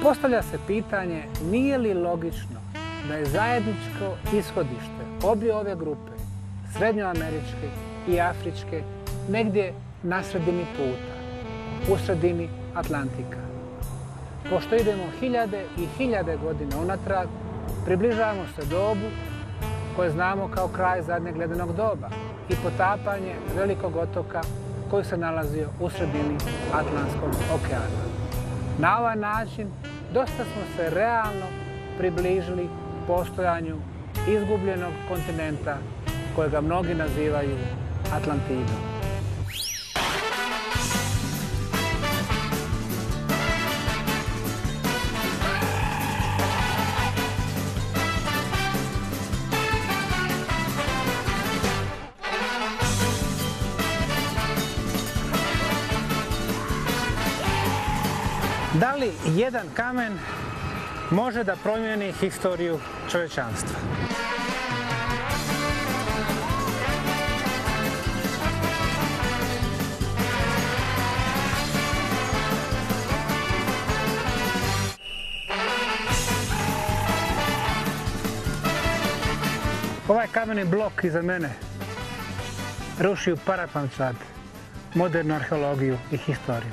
Postavlja se pitanje nije li logično da je zajedničko ishodište obje ove grupe, srednjoameričke i afričke, negdje na sredini puta, u sredini Atlantika. Pošto idemo hiljade i hiljade godina unatrag, približavamo se dobu koje znamo kao kraj zadnjeg ledenog doba i potapanje velikog otoka koji se nalazio u sredini Atlantskog okeana. Na ovaj način dosta smo se realno približili postojanju izgubljenog kontinenta kojega mnogi nazivaju Atlantidom. Da li jedan kamen može da promijeni historiju čovječanstva? Ovaj kameni blok iza mene ruši u parapančad modernu arheologiju i historiju.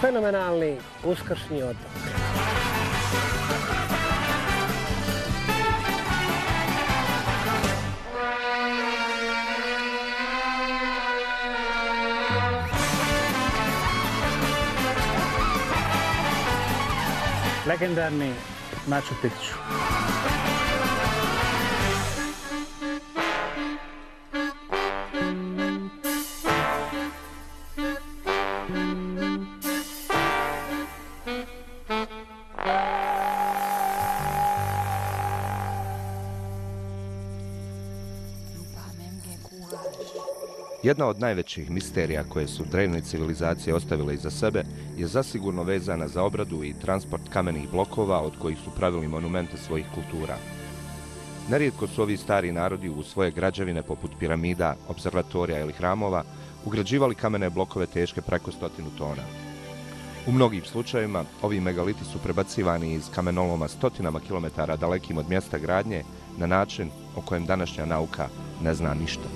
Fenomenalni uskršnji otok. Legendarni Machu Picchu. Jedna od najvećih misterija koje su drevne civilizacije ostavile iza sebe je zasigurno vezana za obradu i transport kamenih blokova od kojih su pravili monumente svojih kultura. Nerijetko su ovi stari narodi u svoje građevine poput piramida, observatorija ili hramova ugrađivali kamene blokove teške preko 100 tona. U mnogim slučajevima ovi megaliti su prebacivani iz kamenoloma stotinama kilometara dalekim od mjesta gradnje na način o kojem današnja nauka ne zna ništa.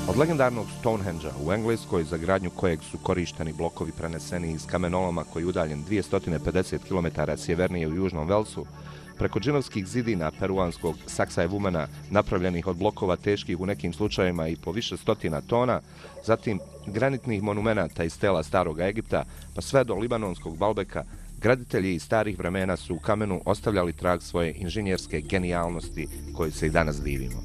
Od legendarnog Stonehengea u Engleskoj, za gradnju kojeg su korišteni blokovi preneseni iz kamenoloma koji je udaljen 250 km sjevernije u Južnom Velsu, preko džinovskih zidina peruanskog Sacsayhumana napravljenih od blokova teških u nekim slučajevima i po više stotina tona, zatim granitnih monumenata iz stela Starog Egipta, pa sve do libanonskog Baalbeka, graditelji iz starih vremena su u kamenu ostavljali trag svoje inženjerske genijalnosti koje se i danas divimo.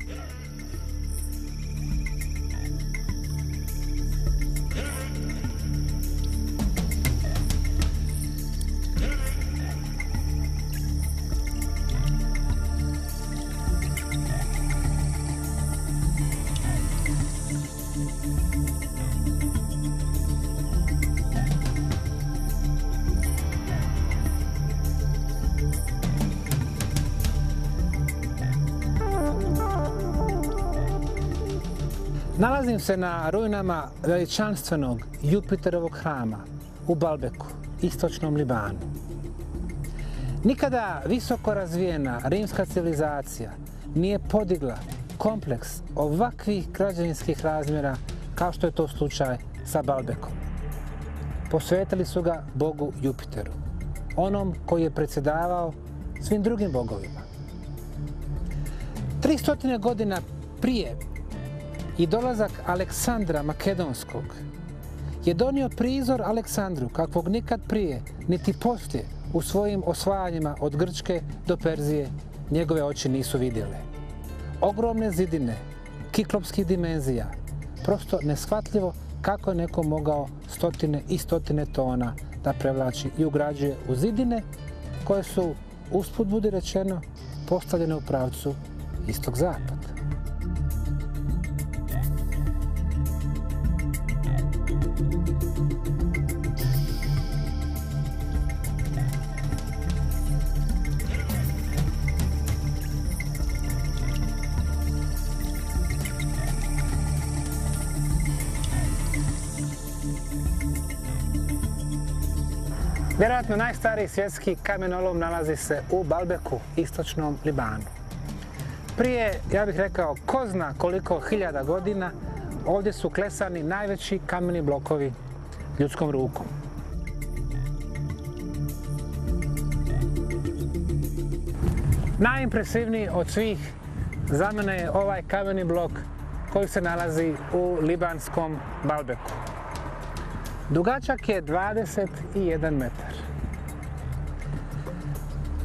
Nalazim se na ruinama veličanstvenog Jupiterovog hrama u Baalbeku, istočnom Libanu. Nikada visoko razvijena rimska civilizacija nije podigla kompleks ovakvih građevinskih razmjera kao što je to slučaj sa Baalbekom. Posvetili su ga bogu Jupiteru, onom koji je predsjedavao svim drugim bogovima. 300 godina prije i dolazak Aleksandra Makedonskog je donio prizor Aleksandru kakvog nikad prije niti poslije u svojim osvajanjima od Grčke do Perzije njegove oči nisu vidjele. Ogromne zidine, kiklopskih dimenzija, prosto neshvatljivo kako je neko mogao stotine i stotine tona da prevlači i ugrađuje u zidine koje su, usput budi rečeno, postavljene u pravcu istog-zapad. Vjerojatno najstariji svjetski kamenolom nalazi se u Baalbeku, istočnom Libanu. Prije, ja bih rekao, ko zna koliko hiljada godina, ovdje su klesani najveći kameni blokovi ljudskom rukom. Najimpresivniji od svih za mene je ovaj kameni blok koji se nalazi u libanskom Baalbeku. Dugačak je 21 metar.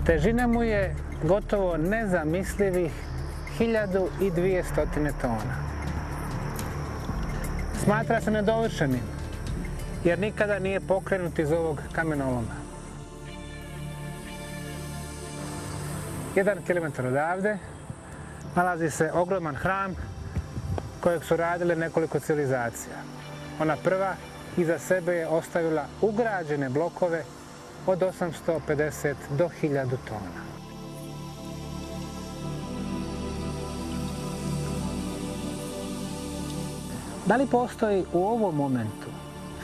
Težina mu je gotovo nezamislivih 1200 tona. Smatra se nedovršenim jer nikada nije pokrenut iz ovog kamenoloma. 1 kilometar odavde nalazi se ogroman hram kojeg su radile nekoliko civilizacija. Ona prva iza sebe je ostavila ugrađene blokove od 850 do 1000 tona. Da li postoji u ovom momentu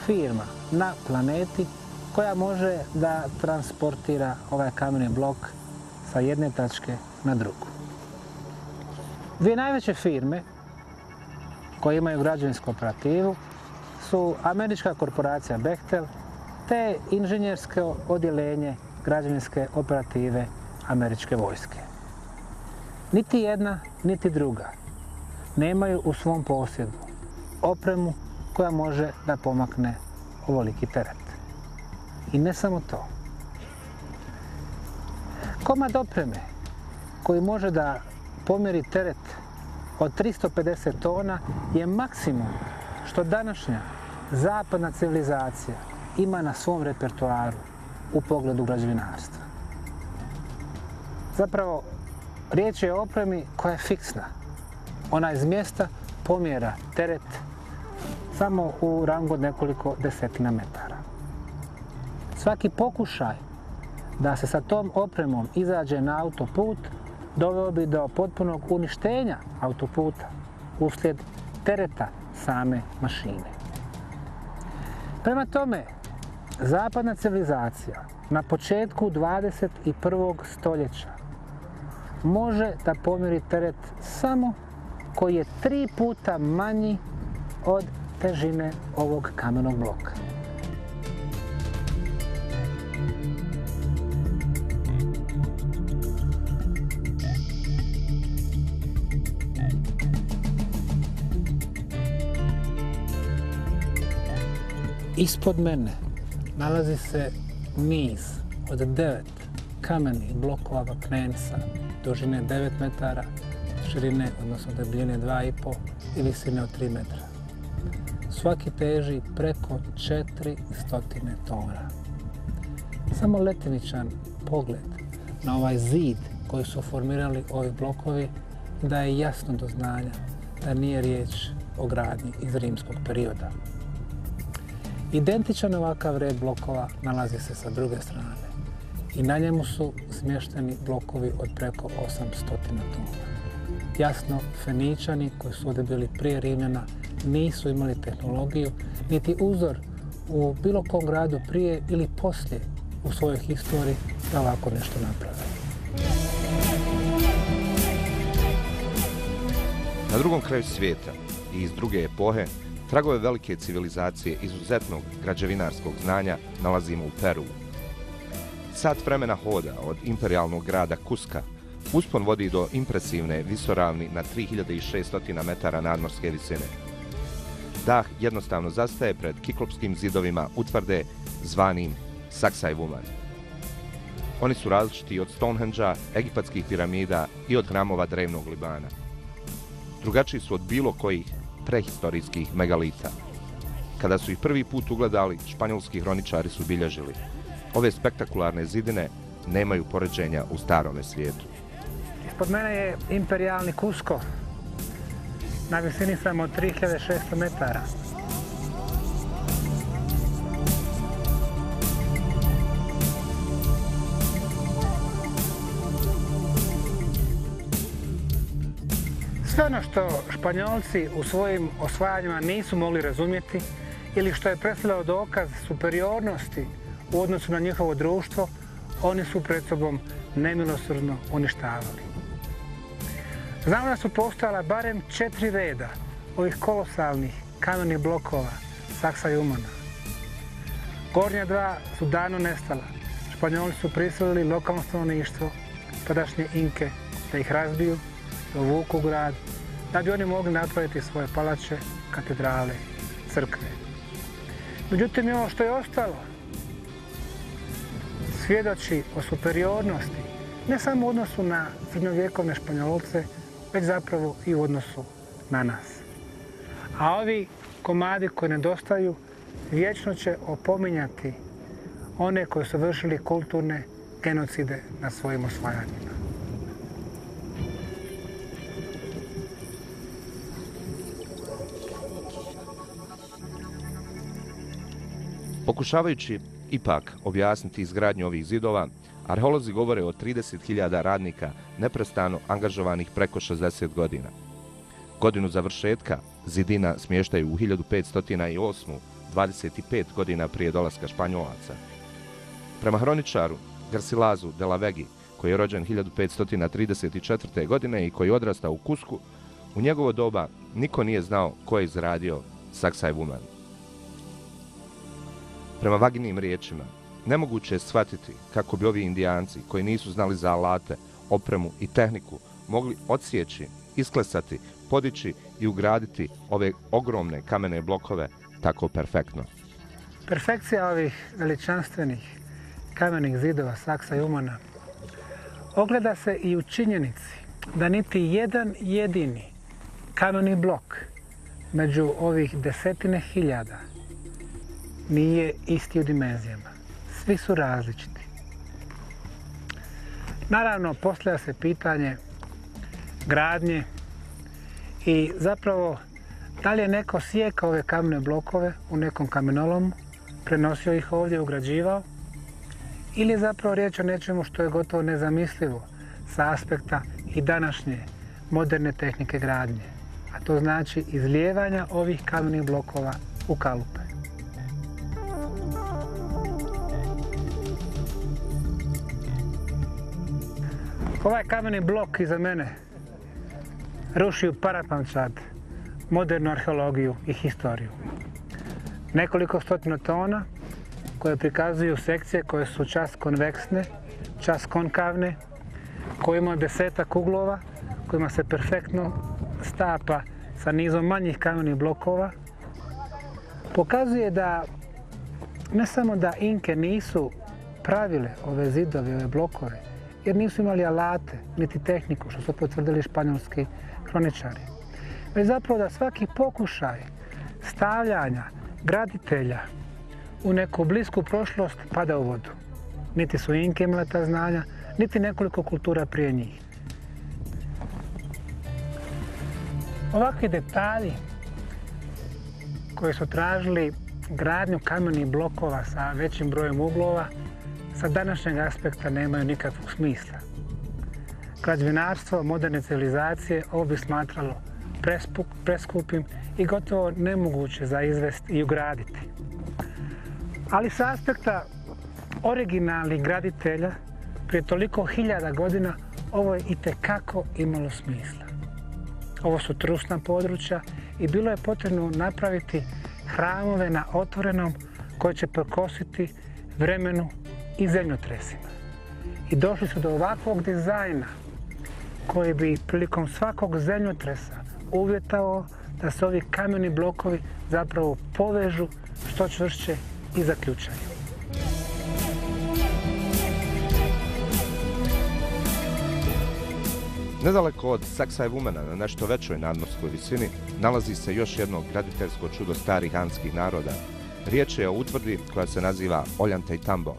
firma na planeti koja može da transportira ovaj kameni blok sa jedne tačke na drugu? Dvije najveće firme koje imaju građevinsku operativu su američka korporacija Bechtel te inženjersko odjeljenje građevinske operative američke vojske. Niti jedna, niti druga nemaju u svom posjedu opremu koja može da pomakne ovoliki teret. I ne samo to. Komad opreme koji može da pomjeri teret od 350 tona je maksimum što današnja zapadna civilizacija ima na svom repertoaru u pogledu građevinarstva. Zapravo, riječ je o opremi koja je fiksna. Ona iz mjesta pomjera teret samo u rangu od nekoliko desetina metara. Svaki pokušaj da se sa tom opremom izađe na autoput doveo bi do potpunog uništenja autoputa uslijed tereta same mašine. Prema tome, zapadna civilizacija na početku 21. stoljeća može da pomjeri teret samo koji je 3 puta manji od težine ovog kamenog bloka. Ispod mene nalazi se niz od 9 kamenih blokova vapnenca dužine 9 metara, širine, odnosno debljine 2,5 i visine od 3 metra. Svaki teži preko 400 tona. Samo letimičan pogled na ovaj zid koji su formirali ovi blokovi daje jasno do znanja da nije riječ o gradnji iz rimskog perioda. Identičan ovakav red blokova nalazi se sa druge strane i na njemu su smješteni blokovi od preko 800 tona. Jasno, Feničani koji su ovdje bili prije Rimljana nisu imali tehnologiju niti uzor u bilo kom gradu prije ili poslije u svojoj historiji da ovako nešto naprave. Na drugom kraju svijeta i iz druge epohe tragove velike civilizacije izuzetnog građevinarskog znanja nalazimo u Peruu. Sat vremena hoda od imperijalnog grada Kuska uspon vodi do impresivne visoravni na 3600 metara nadmorske visine. Dah jednostavno zastaje pred kiklopskim zidovima utvrde zvanim Saksajvuman. Oni su različiti od Stonehengea, egipatskih piramida i od hramova drevnog Libana. Drugačiji su od bilo kojih prehistorijskih megalita. Kada su ih prvi put ugledali, španjolski hroničari su bilježili: ove spektakularne zidine nemaju poređenja u starome svijetu. Ispod mene je imperijalni Cusco. Na visini sam od 3600 metara. Sve ono što Španjolci u svojim osvajanjima nisu mogli razumjeti ili što je predstavljalo dokaz superiornosti u odnosu na njihovo društvo, oni su pred sobom nemilosrdno uništavali. Znamo da su postojala barem 4 reda ovih kolosalnih kamenih blokova Saksa i Umana. Gornja 2 su davno nestala. Španjoli su prisilili lokalno stanovništvo, tadašnje Inke, da ih razbiju, da uvuku u grad, da bi oni mogli napraviti svoje palače, katedrale, crkve. Međutim, ovo što je ostalo svjedoči o superiornosti, ne samo u odnosu na srednjovjekovne Španjolce, već zapravo i u odnosu na nas. A ovi komadi koji nedostaju vječno će opominjati one koji su vršili kulturne genocide na svojim osvajanjima. Pokušavajući ipak objasniti izgradnju ovih zidova, arheolozi govore o 30.000 radnika neprestano angažovanih preko 60 godina. Godinu završetka zidina smještaju u 1508. 25 godina prije dolaska Španjolaca. Prema hroničaru Garcilasu de la Vegi, koji je rođen 1534. godine i koji je odrastao u Cuscu, u njegovo doba niko nije znao ko je izradio Saksaj Vuman. Prema Vaginim riječima, nemoguće je shvatiti kako bi ovi Indijanci, koji nisu znali za alate, opremu i tehniku, mogli odsjeći, isklesati, podići i ugraditi ove ogromne kamene blokove tako perfektno. Perfekcija ovih veličanstvenih kamenih zidova Saksa i Umana ogleda se i u činjenici da niti jedan jedini kameni blok među ovih desetine hiljada nije isti u dimenzijama. Svi su različiti. Naravno, postavlja se pitanje gradnje i zapravo da li je neko sjekao ove kamene blokove u nekom kamenolomu, prenosio ih ovdje, ugrađivao, ili je zapravo riječ o nečemu što je gotovo nezamislivo sa aspekta i današnje moderne tehnike gradnje, a to znači izlijevanja ovih kamenih blokova u kalupe. Ovaj kameni blok iza mene ruši u parapančad modernu arheologiju i historiju. Nekoliko stotina tona koje prikazuju sekcije koje su čas konveksne, čas konkavne, koje imaju 10-ak uglova, kojima se perfektno stapa sa nizom manjih kamenih blokova, pokazuje da ne samo da Inke nisu pravile ove zidove, ove blokove, jer nisu imali alate, niti tehniku, što su potvrdili španjolski hroničari, već zapravo da svaki pokušaj stavljanja graditelja u neku blisku prošlost pada u vodu. Niti su Inke imale ta znanja, niti nekoliko kultura prije njih. Ovakvi detalji koji su tražili gradnju kamenih blokova sa većim brojem uglova, sa današnjeg aspekta nemaju nikakvog smisla. Građevinarstvo moderne civilizacije ovo bi smatralo preskupim i gotovo nemoguće za izvesti i ugraditi. Ali sa aspekta originalnih graditelja prije toliko hiljada godina ovo je itekako imalo smisla. Ovo su trusna područja i bilo je potrebno napraviti hramove na otvorenom koje će prkositi vremenu i zemljotresima. I došli su do ovakvog dizajna koji bi prilikom svakog zemljotresa uvjetovao da se ovi kameni blokovi zapravo povežu što čvršće i zaključaju. Nedaleko od Saksaj Vumana, na nešto većoj nadmorskoj visini, nalazi se još jedno graditeljsko čudo starih andskih naroda. Riječ je o utvrdi koja se naziva Ollantaytambo.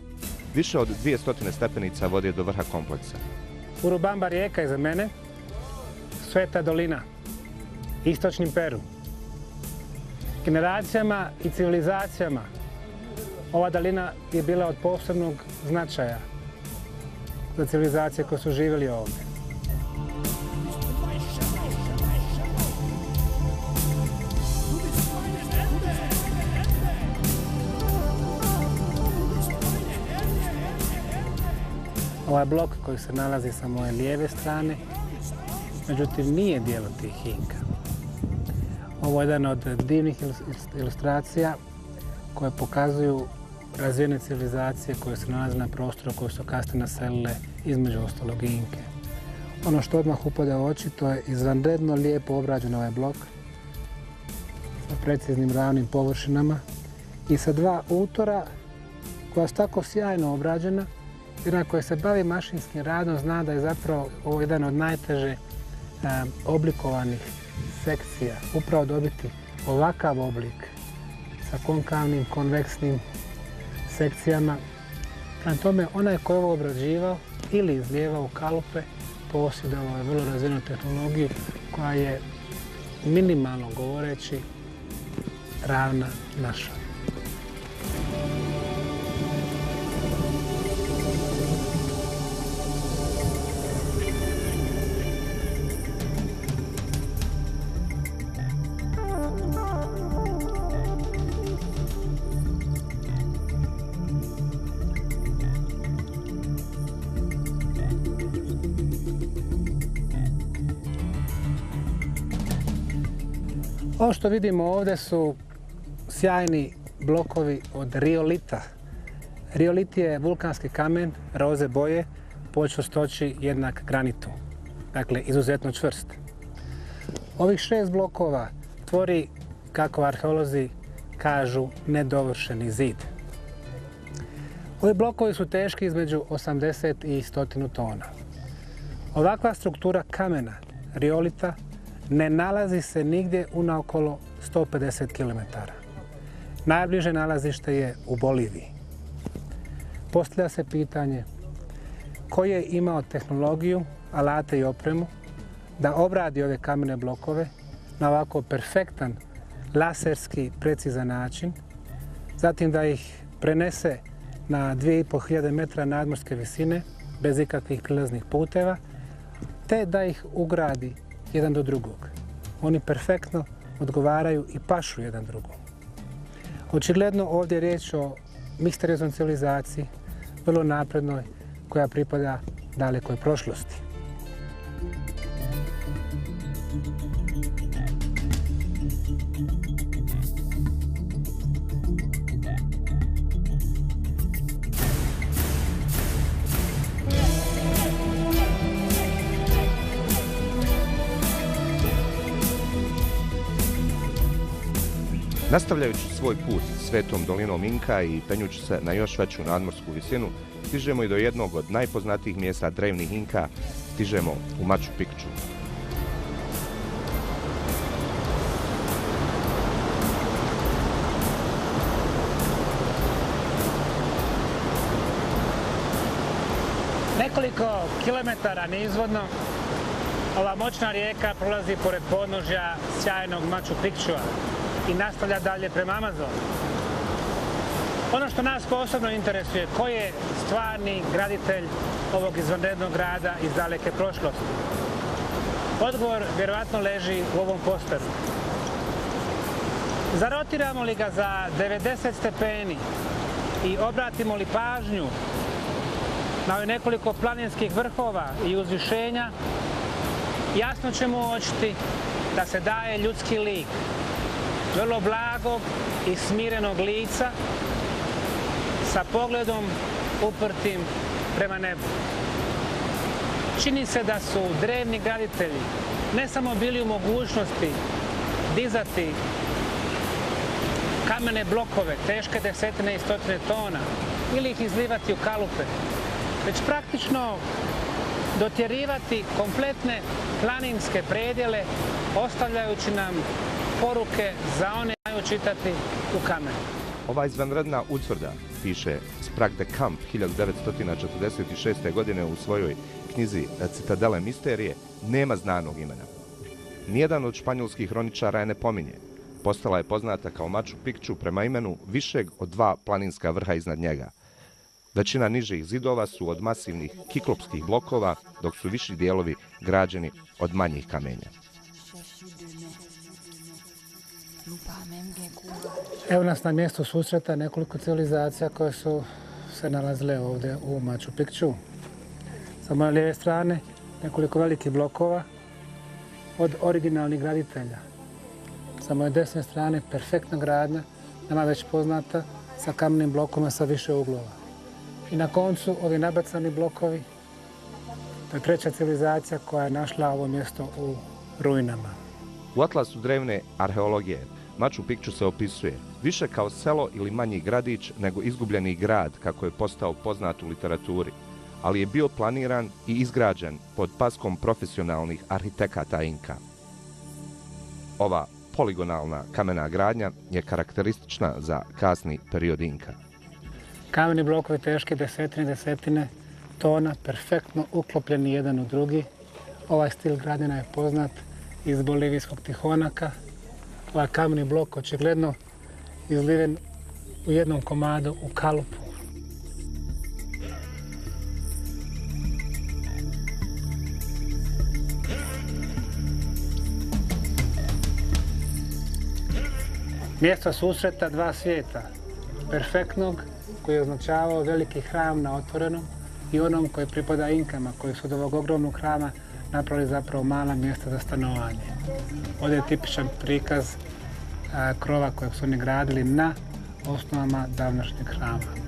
Više od 200 stepenica vodi do vrha kompleksa. Urubamba rijeka iza mene, Sveta dolina, istočni Peru. Generacijama i civilizacijama ova dolina je bila od posebnog značaja za civilizacije koje su živjeli ovdje. Ovaj blok koji se nalazi sa moje lijeve strane, međutim nije dijelo tih Inka. Ovo je jedan od divnih ilustracija koje pokazuju razvijene civilizacije koje se nalaze na prostoru koje su kasnije naselile između ostalog i Inke. Ono što odmah upada u oči, to je izvanredno lijepo obrađen ovaj blok sa preciznim ravnim površinama i sa dva utora koja su tako sjajno obrađena. Jer koji se bavi mašinskim radom zna da je zapravo ovo jedan od najteže oblikovanih sekcija. Upravo dobiti ovakav oblik sa konkavnim, konveksnim sekcijama. Prema tome, onaj koji je ovo obrađivao ili izlijevao kalupe, posjedovao je vrlo razvijenu tehnologiju koja je minimalno govoreći ravna našoj. Ovo što vidimo ovdje su sjajni blokovi od riolita. Riolit je vulkanski kamen roze boje po čvrstoći jednak granitu. Dakle, izuzetno čvrst. Ovih 6 blokova tvori, kako arheolozi kažu, nedovršeni zid. Ovi blokovi su teški između 80 i 100 tona. Ovakva struktura kamena, riolita, ne nalazi se nigdje unaokolo 150 km. Najbliže nalazište je u Boliviji. Postavlja se pitanje ko je imao tehnologiju, alate i opremu da obradi ove kamene blokove na ovako perfektan, laserski precizan način, zatim da ih prenese na 2500 metra nadmorske visine bez ikakvih prilaznih puteva, te da ih ugradi jedan do drugog. Oni perfektno odgovaraju i pašu jedan drugom. Očigledno ovdje je riječ o misterioznom civilizaciji, vrlo naprednoj, koja pripada dalekoj prošlosti. Nastavljajući svoj put svetom dolinom Inka i penjući se na još veću nadmorsku visinu, stižemo i do jednog od najpoznatijih mjesta drevnih Inka, stižemo u Machu Picchu. Nekoliko kilometara nizvodno ova moćna rijeka prolazi pored podnožja sjajnog Machu Picchua i nastavlja dalje prema Amazonu. Ono što nas posebno interesuje, ko je stvarni graditelj ovog izvanrednog grada iz daleke prošlosti? Odgovor vjerojatno leži u ovom posteru. Zarotiramo li ga za 90 stepeni i obratimo li pažnju na ove nekoliko planinskih vrhova i uzvišenja, jasno ćemo uočiti da se daje ljudski lik, vrlo blagog i smirenog lica sa pogledom uprtim prema nebu. Čini se da su drevni graditelji ne samo bili u mogućnosti dizati kamene blokove teške desetine i stotine tona ili ih izlivati u kalupe, već praktično dotjerivati kompletne planinske predjele, ostavljajući nam poruke za one koji znaju čitati u kamenu. Ova izvanredna utvrda, piše Sprague de Camp 1946. godine u svojoj knjizi Citadele misterije, nema znanog imena. Nijedan od španjolskih hroničara je ne pominje. Postala je poznata kao Machu Picchu prema imenu višeg od 2 planinska vrha iznad njega. Većina nižih zidova su od masivnih kiklopskih blokova, dok su viši dijelovi građeni od manjih kamenja. Evo nas na mjestu susreta nekoliko civilizacija koje su se nalazile ovdje u Machu Picchu. Sa moje lijeve strane nekoliko velikih blokova od originalnih graditelja. Sa moje desne strane perfektna gradnja, nama već poznata, sa kamenim blokovima sa više uglova. I na koncu ovi nabacani blokovi, to je treća civilizacija koja je našla ovo mjesto u ruinama. U atlasu drevne arheologije Machu Picchu se opisuje više kao selo ili manji gradić nego izgubljeni grad kako je postao poznat u literaturi, ali je bio planiran i izgrađen pod paskom profesionalnih arhitekata Inka. Ova poligonalna kamena gradnja je karakteristična za kasni period Inka. Kameni blokovi teški desetine tona, perfektno uklopljeni jedan u drugi. Ovaj stil gradnjena je poznat iz bolivijskog Tihonaka. Ovaj kameni blok očigledno izliven u jednom komadu u kalupu. Mjesto susreta dva svijeta, perfektnog koji je označavao veliki hram na otvorenom i onom koji pripada Inkama, koji su od ovog ogromnog hrama napravili zapravo mala mjesta za stanovanje. Ovdje je tipičan prikaz krova kojeg su oni gradili na osnovama davnašnjeg hrama.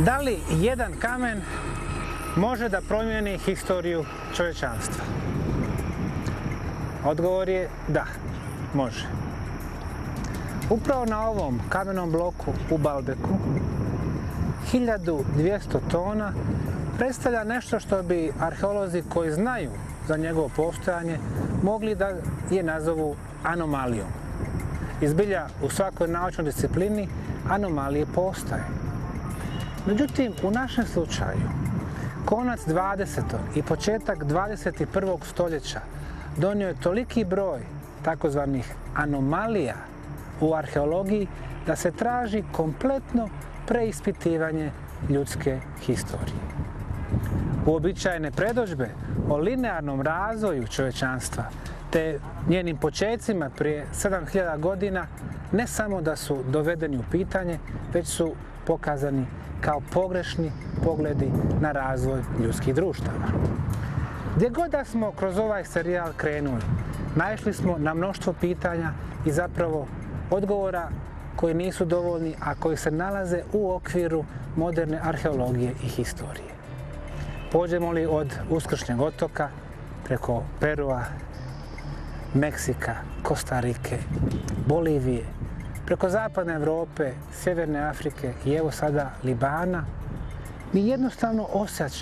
Da li jedan kamen može da promijeni historiju čovječanstva? Odgovor je da, može. Upravo na ovom kamenom bloku u Baalbeku 1200 tona predstavlja nešto što bi arheolozi koji znaju za njegovo postojanje mogli da je nazovu anomalijom. I zbilja u svakoj naučnoj disciplini anomalije postoje. Međutim, u našem slučaju, konac 20. i početak 21. stoljeća donio je toliki broj takozvanih anomalija u arheologiji da se traži kompletno preispitivanje ljudske historije. Uobičajene predodžbe o linearnom razvoju čovječanstva te njenim počecima prije 7000 godina ne samo da su dovedeni u pitanje, već su pokazani kao pogrešni pogledi na razvoj ljudskih društava. Gdje god da smo kroz ovaj serijal krenuli, naišli smo na mnoštvo pitanja i zapravo odgovora koji nisu dovoljni, a koji se nalaze u okviru moderne arheologije i historije. Pođemo li od Uskršnjeg otoka, preko Perua, Meksika, Kostarike, Bolivije, preko zapadne Europe, sjeverne Afrike i evo sada Libana, mi jednostavno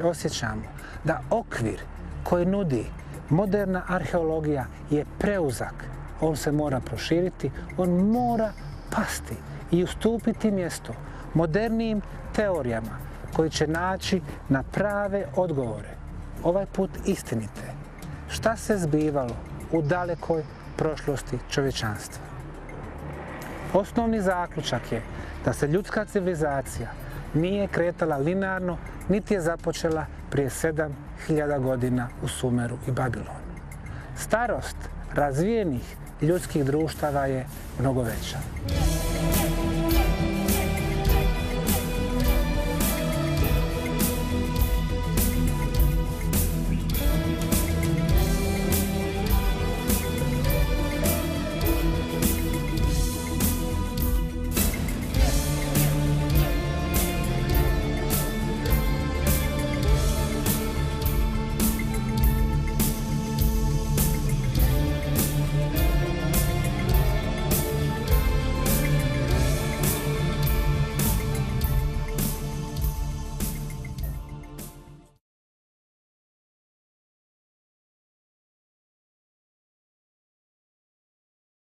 osjećamo da okvir koji nudi moderna arheologija je preuzak. On se mora proširiti, on mora pasti i ustupiti mjesto modernijim teorijama koji će naći na prave odgovore, ovaj put istinite. Šta se zbivalo u dalekoj prošlosti čovječanstva? Osnovni zaključak je da se ljudska civilizacija nije kretala linearno, niti je započela prije 7000 godina u Sumeru i Babilonu. Starost razvijenih ljudskih društava je mnogo veća.